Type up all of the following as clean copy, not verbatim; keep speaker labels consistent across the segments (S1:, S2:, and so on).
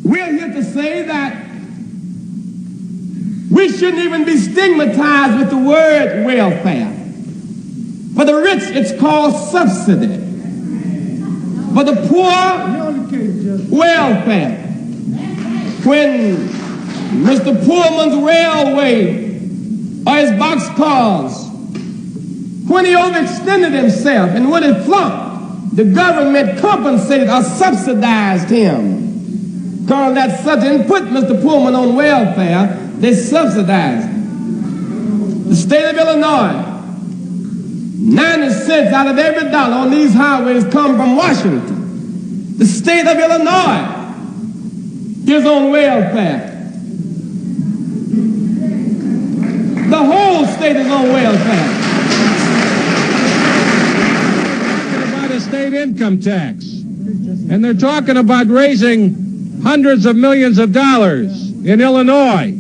S1: We're here to say that we shouldn't even be stigmatized with the word welfare. For the rich, it's called subsidy. For the poor, welfare. When Mr. Pullman's railway or his boxcars, when he overextended himself and when he flunked, the government compensated or subsidized him. Call that subsidy and put Mr. Pullman on welfare, they subsidized him. The state of Illinois, 90 cents out of every dollar on these highways come from Washington. The state of Illinois is on welfare. The whole state is on welfare.
S2: They're talking about a state income tax. And they're talking about raising hundreds of millions of dollars in Illinois.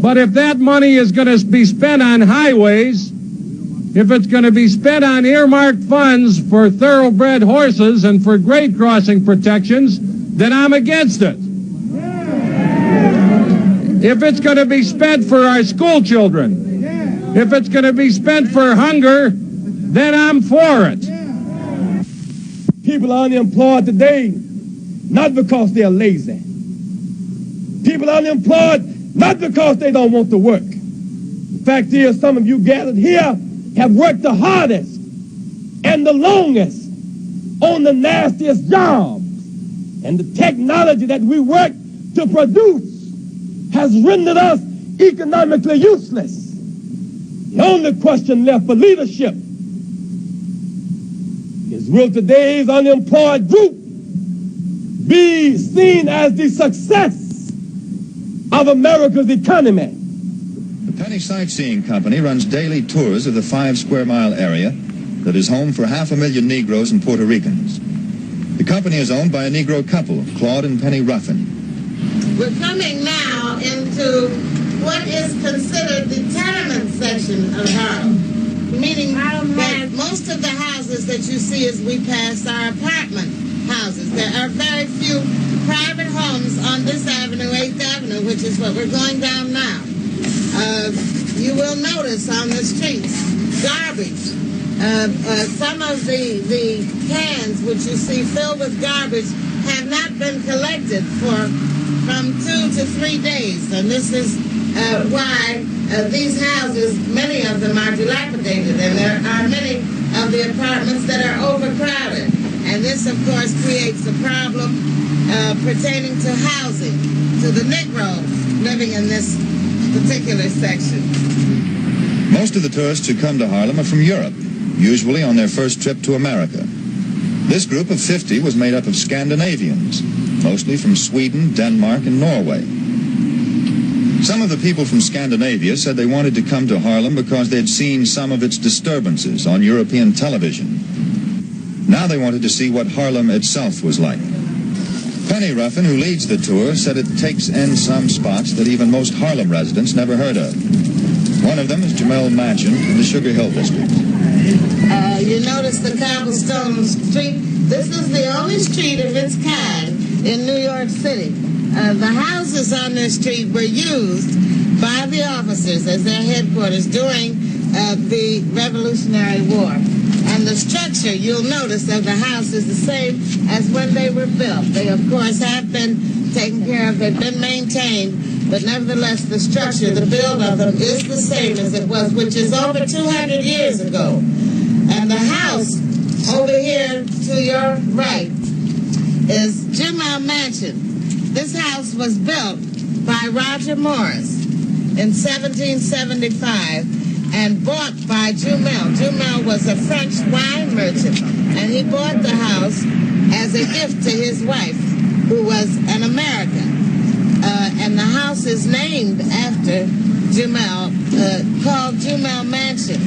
S2: But if that money is going to be spent on highways, if it's going to be spent on earmarked funds for thoroughbred horses and for grade crossing protections, then I'm against it. If it's going to be spent for our school children, if it's going to be spent for hunger, then I'm for it.
S1: People are unemployed today not because they're lazy. People are unemployed not because they don't want to work. The fact is, some of you gathered here have worked the hardest and the longest on the nastiest jobs. And the technology that we work to produce has rendered us economically useless. The only question left for leadership is, will today's unemployed group be seen as the success of America's economy?
S3: The Penny Sightseeing Company runs daily tours of the 5-square-mile area that is home for 500,000 Negroes and Puerto Ricans. The company is owned by a Negro couple, Claude and Penny Ruffin.
S4: We're coming now into what is considered the tenement section of Harlem, meaning that most of the houses that you see as we pass are apartment houses. There are very few private homes on this avenue, 8th Avenue, which is what we're going down now. You will notice on the streets garbage. Some of the cans which you see filled with garbage have not been collected from 2 to 3 days, and this is why these houses, many of them are dilapidated, and there are many of the apartments that are overcrowded. And this, of course, creates a problem pertaining to housing, to the Negroes living in this particular section.
S3: Most of the tourists who come to Harlem are from Europe, usually on their first trip to America. This group of 50 was made up of Scandinavians, mostly from Sweden, Denmark, and Norway. Some of the people from Scandinavia said they wanted to come to Harlem because they'd seen some of its disturbances on European television. Now they wanted to see what Harlem itself was like. Penny Ruffin, who leads the tour, said it takes in some spots that even most Harlem residents never heard of. One of them is Jamel Mansion in the Sugar Hill District.
S4: You notice the cobblestone street. This is the only street of its kind in New York City. The houses on this street were used by the officers as their headquarters during the Revolutionary War. And the structure, you'll notice, of the house is the same as when they were built. They, of course, have been taken care of. They've been maintained. But nevertheless, the structure, the build of them is the same as it was, which is over 200 years ago. And the house over here to your right is Jumel Mansion. This house was built by Roger Morris in 1775 and bought by Jumel. Jumel was a French wine merchant, and he bought the house as a gift to his wife, who was an American. And the house is named after Jumel, called Jumel Mansion.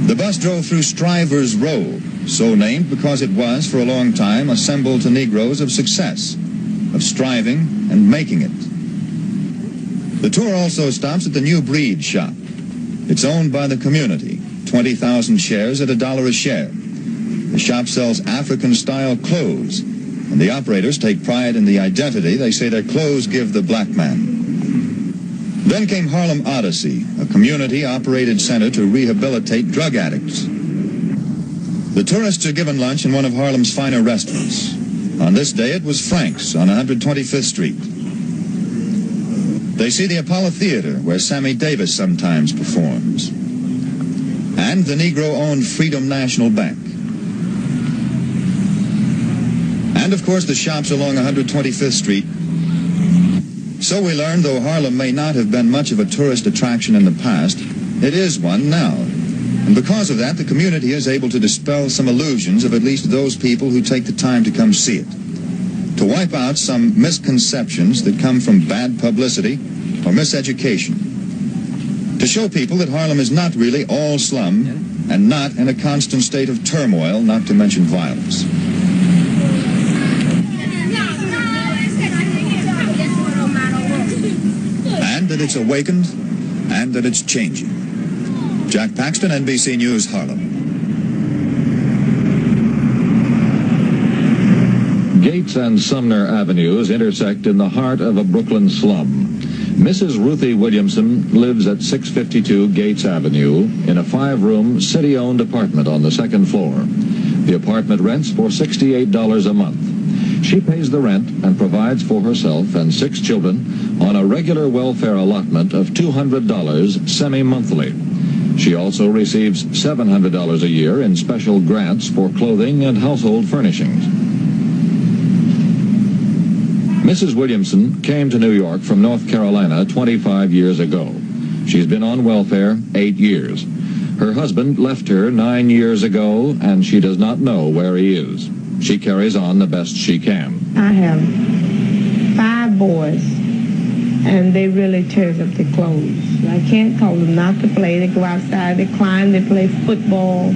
S3: The bus drove through Strivers Row, so named because it was, for a long time, a symbol to Negroes of success, of striving and making it. The tour also stops at the New Breed shop. It's owned by the community, 20,000 shares at $1 a share. The shop sells African-style clothes, and the operators take pride in the identity they say their clothes give the black man. Then came Harlem Odyssey, a community-operated center to rehabilitate drug addicts. The tourists are given lunch in one of Harlem's finer restaurants. On this day, it was Frank's on 125th Street. They see the Apollo Theater, where Sammy Davis sometimes performs, and the Negro-owned Freedom National Bank. And, of course, the shops along 125th Street. So we learned, though Harlem may not have been much of a tourist attraction in the past, it is one now. And because of that, the community is able to dispel some illusions of at least those people who take the time to come see it, to wipe out some misconceptions that come from bad publicity or miseducation, to show people that Harlem is not really all slum and not in a constant state of turmoil, not to mention violence. And that it's awakened and that it's changing. Jack Paxton, NBC News, Harlem.
S5: Gates and Sumner Avenues intersect in the heart of a Brooklyn slum. Mrs. Ruthie Williamson lives at 652 Gates Avenue in a 5-room city-owned apartment on the second floor. The apartment rents for $68 a month. She pays the rent and provides for herself and 6 children on a regular welfare allotment of $200 semi-monthly. She also receives $700 a year in special grants for clothing and household furnishings. Mrs. Williamson came to New York from North Carolina 25 years ago. She's been on welfare 8 years. Her husband left her 9 years ago, and she does not know where he is. She carries on the best she can.
S6: I have 5 boys, and they really tear up their clothes. I can't tell them not to play. They go outside, they climb, they play football,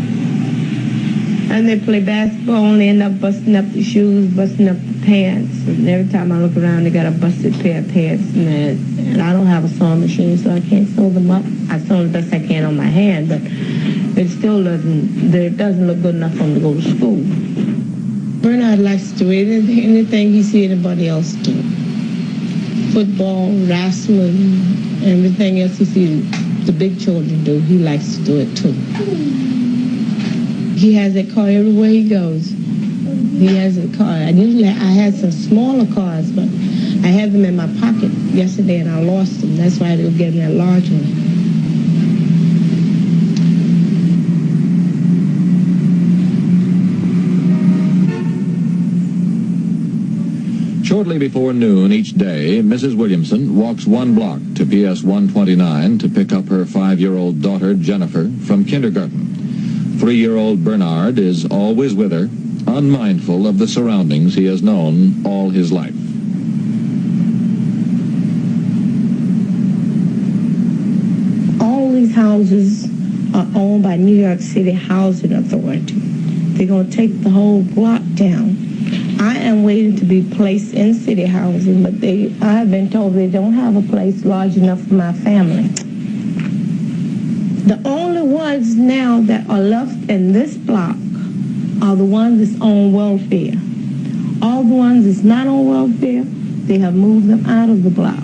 S6: and they play basketball, and they end up busting up the shoes, busting up the pants. And every time I look around, they got a busted pair of pants. And I don't have a sewing machine, so I can't sew them up. I sew the best I can on my hand, but it still doesn't look good enough for them to go to school. Bernard likes to do anything he sees anybody else do. Football, wrestling, everything else he sees the big children do, he likes to do it too. He has a car everywhere he goes. He has a car. I had some smaller cars, but I had them in my pocket yesterday and I lost them. That's why they were getting that large one.
S5: Shortly before noon each day, Mrs. Williamson walks 1 block to PS 129 to pick up her 5-year-old daughter, Jennifer, from kindergarten. 3-year-old Bernard is always with her, unmindful of the surroundings he has known all his life.
S6: All these houses are owned by New York City Housing Authority. They're going to take the whole block down. I am waiting to be placed in city housing, but I have been told they don't have a place large enough for my family. The only ones now that are left in this block are the ones that's on welfare. All the ones that's not on welfare, they have moved them out of the block.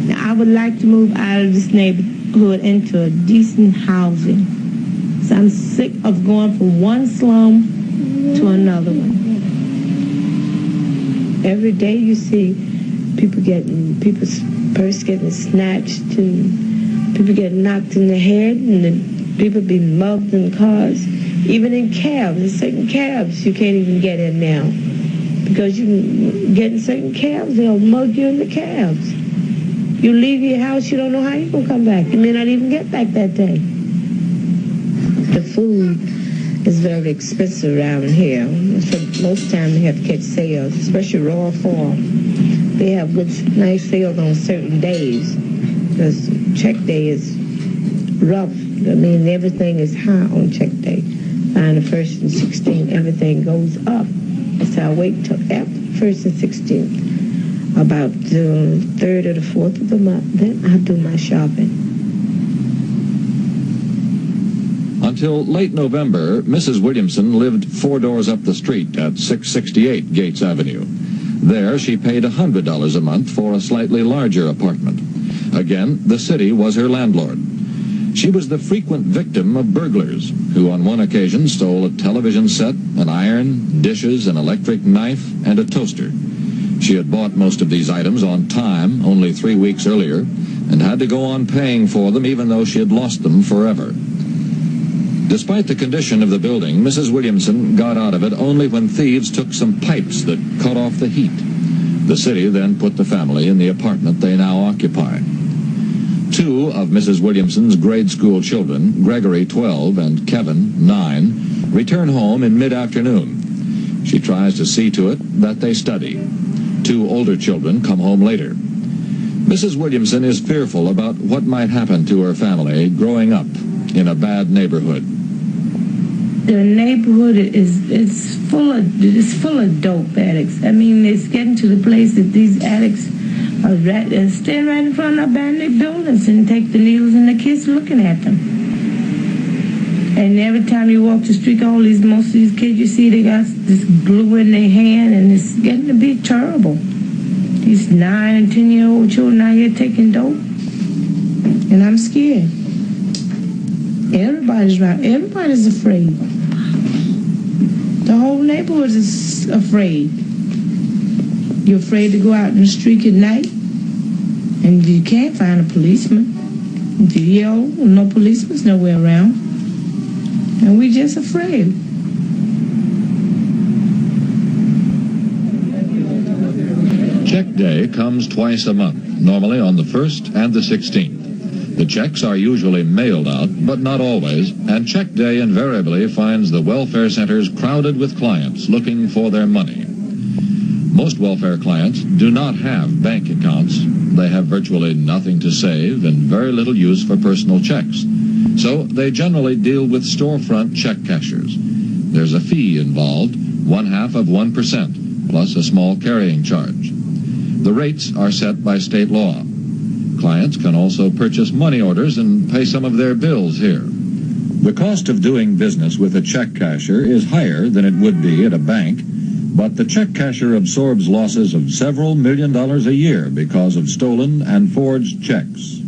S6: Now, I would like to move out of this neighborhood into a decent housing. So I'm sick of going from one slum to another one. Every day you see people's purse getting snatched, and people getting knocked in the head, and then people being mugged in cars. Even in cabs, in certain cabs you can't even get in now. Because you can get in certain cabs, they'll mug you in the cabs. You leave your house, you don't know how you're going to come back. You may not even get back that day. The food is very expensive around here. So most time they have to catch sales, especially raw farm. They have good, nice sales on certain days. Because check day is rough. I mean, everything is high on check day. On the 1st and 16th, everything goes up. So I wait till after the 1st and 16th, about the 3rd or the 4th of the month, then I do my shopping.
S5: On until late November, Mrs. Williamson lived 4 doors up the street at 668 Gates Avenue. There, she paid $100 a month for a slightly larger apartment. Again, the city was her landlord. She was the frequent victim of burglars, who on one occasion stole a television set, an iron, dishes, an electric knife, and a toaster. She had bought most of these items on time only 3 weeks earlier, and had to go on paying for them even though she had lost them forever. Despite the condition of the building, Mrs. Williamson got out of it only when thieves took some pipes that cut off the heat. The city then put the family in the apartment they now occupy. 2 of Mrs. Williamson's grade school children, Gregory, 12, and Kevin, 9, return home in mid-afternoon. She tries to see to it that they study. 2 older children come home later. Mrs. Williamson is fearful about what might happen to her family growing up in a bad neighborhood.
S6: The neighborhood is full of dope addicts. I mean, it's getting to the place that these addicts are stand right in front of abandoned buildings and take the needles, and the kids looking at them. And every time you walk the street, most of these kids you see, they got this glue in their hand, and it's getting to be terrible. These 9 and 10-year-old children out here taking dope, and I'm scared. Everybody's afraid. The whole neighborhood is afraid. You're afraid to go out in the street at night, and you can't find a policeman. If you yell, no policeman's nowhere around, and we're just afraid.
S5: Check day comes twice a month, normally on the 1st and the 16th. The checks are usually mailed out, but not always, and check day invariably finds the welfare centers crowded with clients looking for their money. Most welfare clients do not have bank accounts. They have virtually nothing to save and very little use for personal checks. So they generally deal with storefront check cashers. There's a fee involved, 0.5%, plus a small carrying charge. The rates are set by state law. Clients can also purchase money orders and pay some of their bills here. The cost of doing business with a check casher is higher than it would be at a bank, but the check casher absorbs losses of several $1 million a year because of stolen and forged checks.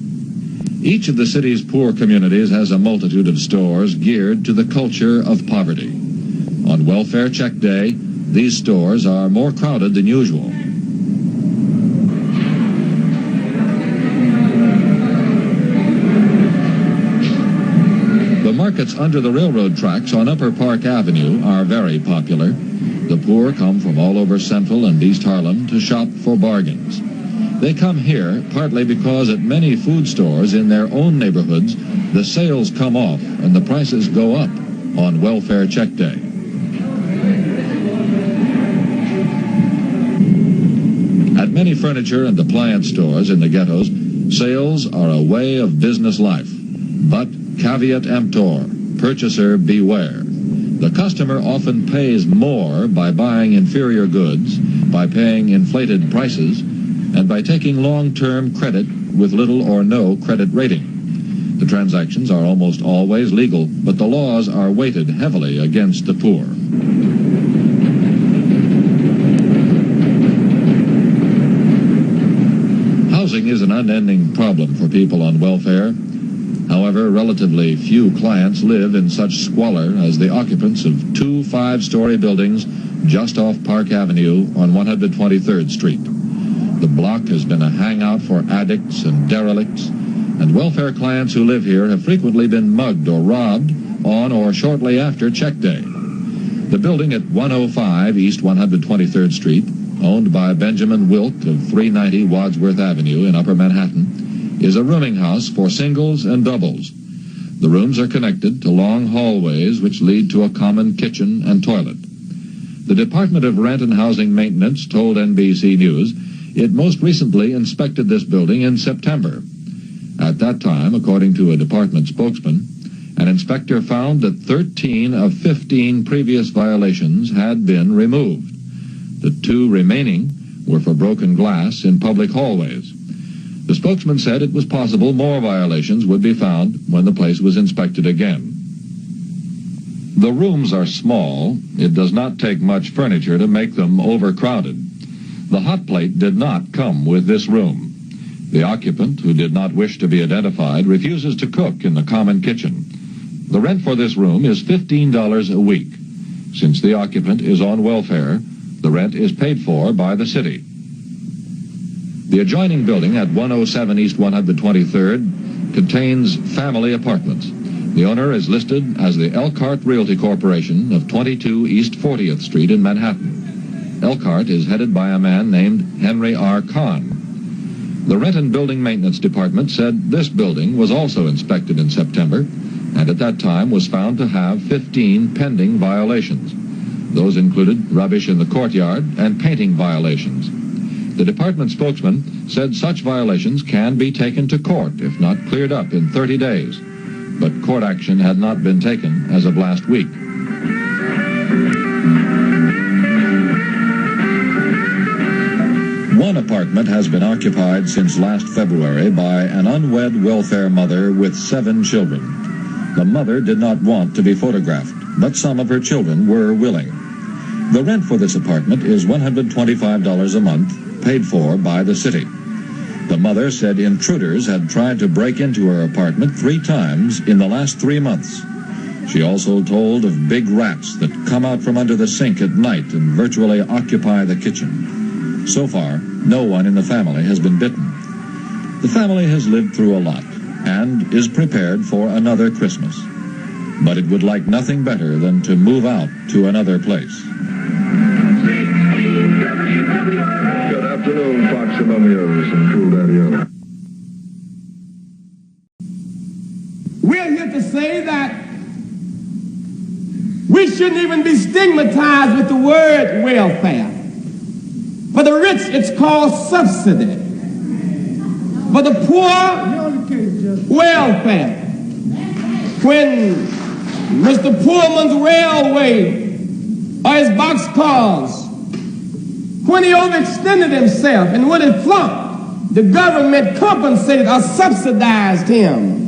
S5: Each of the city's poor communities has a multitude of stores geared to the culture of poverty. On welfare check day, these stores are more crowded than usual. The markets under the railroad tracks on Upper Park Avenue are very popular. The poor come from all over Central and East Harlem to shop for bargains. They come here partly because at many food stores in their own neighborhoods, the sales come off and the prices go up on welfare check day. At many furniture and appliance stores in the ghettos, sales are a way of business life. But caveat emptor, purchaser beware. The customer often pays more by buying inferior goods, by paying inflated prices, and by taking long-term credit with little or no credit rating. The transactions are almost always legal, but the laws are weighted heavily against the poor. Housing is an unending problem for people on welfare. However, relatively few clients live in such squalor as the occupants of 2 5-story buildings just off Park Avenue on 123rd Street. The block has been a hangout for addicts and derelicts, and welfare clients who live here have frequently been mugged or robbed on or shortly after check day. The building at 105 East 123rd Street, owned by Benjamin Wilk of 390 Wadsworth Avenue in Upper Manhattan, is a rooming house for singles and doubles. The rooms are connected to long hallways which lead to a common kitchen and toilet. The Department of Rent and Housing Maintenance told NBC News it most recently inspected this building in September. At that time, according to a department spokesman, an inspector found that 13 of 15 previous violations had been removed. The 2 remaining were for broken glass in public hallways. The spokesman said it was possible more violations would be found when the place was inspected again. The rooms are small. It does not take much furniture to make them overcrowded. The hot plate did not come with this room. The occupant, who did not wish to be identified, refuses to cook in the common kitchen. The rent for this room is $15 a week. Since the occupant is on welfare, the rent is paid for by the city. The adjoining building at 107 East 123rd contains family apartments. The owner is listed as the Elkhart Realty Corporation of 22 East 40th Street in Manhattan. Elkhart is headed by a man named Henry R. Kahn. The Rent and Building Maintenance Department said this building was also inspected in September, and at that time was found to have 15 pending violations. Those included rubbish in the courtyard and painting violations. The department spokesman said such violations can be taken to court if not cleared up in 30 days. But court action had not been taken as of last week. One apartment has been occupied since last February by an unwed welfare mother with 7 children. The mother did not want to be photographed, but some of her children were willing. The rent for this apartment is $125 a month, paid for by the city. The mother said intruders had tried to break into her apartment 3 times in the last 3 months. She also told of big rats that come out from under the sink at night and virtually occupy the kitchen. So far, no one in the family has been bitten. The family has lived through a lot and is prepared for another Christmas. But it would like nothing better than to move out to another place.
S7: Good afternoon, Fox and Romeos and Cool Daddy.
S1: We're here to say that we shouldn't even be stigmatized with the word welfare. For the rich, it's called subsidy. For the poor, welfare. When Mr. Pullman's railway or his boxcars, when he overextended himself and when he flunked, the government compensated or subsidized him.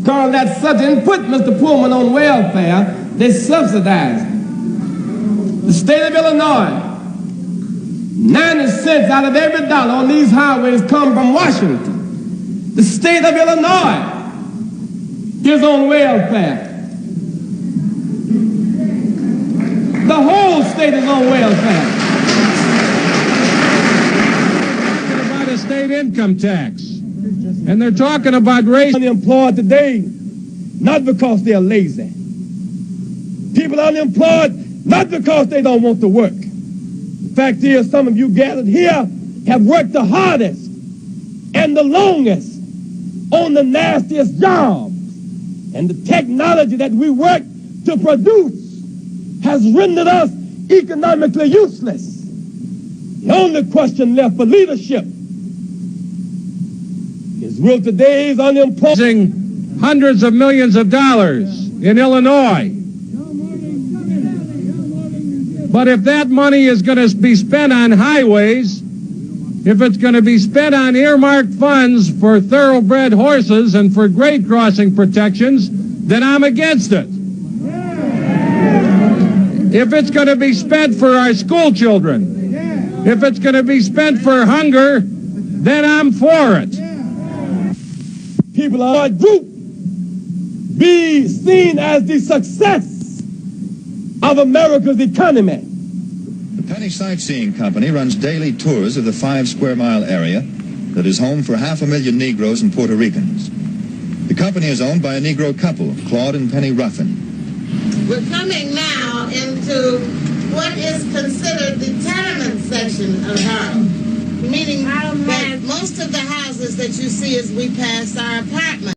S1: Because that subsidy put Mr. Pullman on welfare, they subsidized him. The state of Illinois, 90 cents out of every dollar on these highways come from Washington. The state of Illinois is on welfare. The whole state is on welfare.
S2: About a state income tax. And they're talking about raising
S1: Unemployed today, not because they're lazy. People are unemployed not because they don't want to work. The fact is, some of you gathered here have worked the hardest and the longest on the nastiest jobs. And the technology that we work to produce has rendered us economically useless. The only question left for leadership is, will today's unemployed
S2: hundreds of millions of dollars in Illinois? But if that money is going to be spent on highways, if it's going to be spent on earmarked funds for thoroughbred horses and for grade crossing protections, then I'm against it. If it's going to be spent for our school children, if it's going to be spent for hunger, then I'm for it.
S1: People are a group be seen as the success of America's economy.
S3: The Penny Sightseeing Company runs daily tours of the 5-square-mile area that is home for 500,000 Negroes and Puerto Ricans. The company is owned by a Negro couple, Claude and Penny Ruffin.
S4: We're coming now into what is considered the tenement section of Harlem, meaning that most of the houses that you see as we pass are apartments.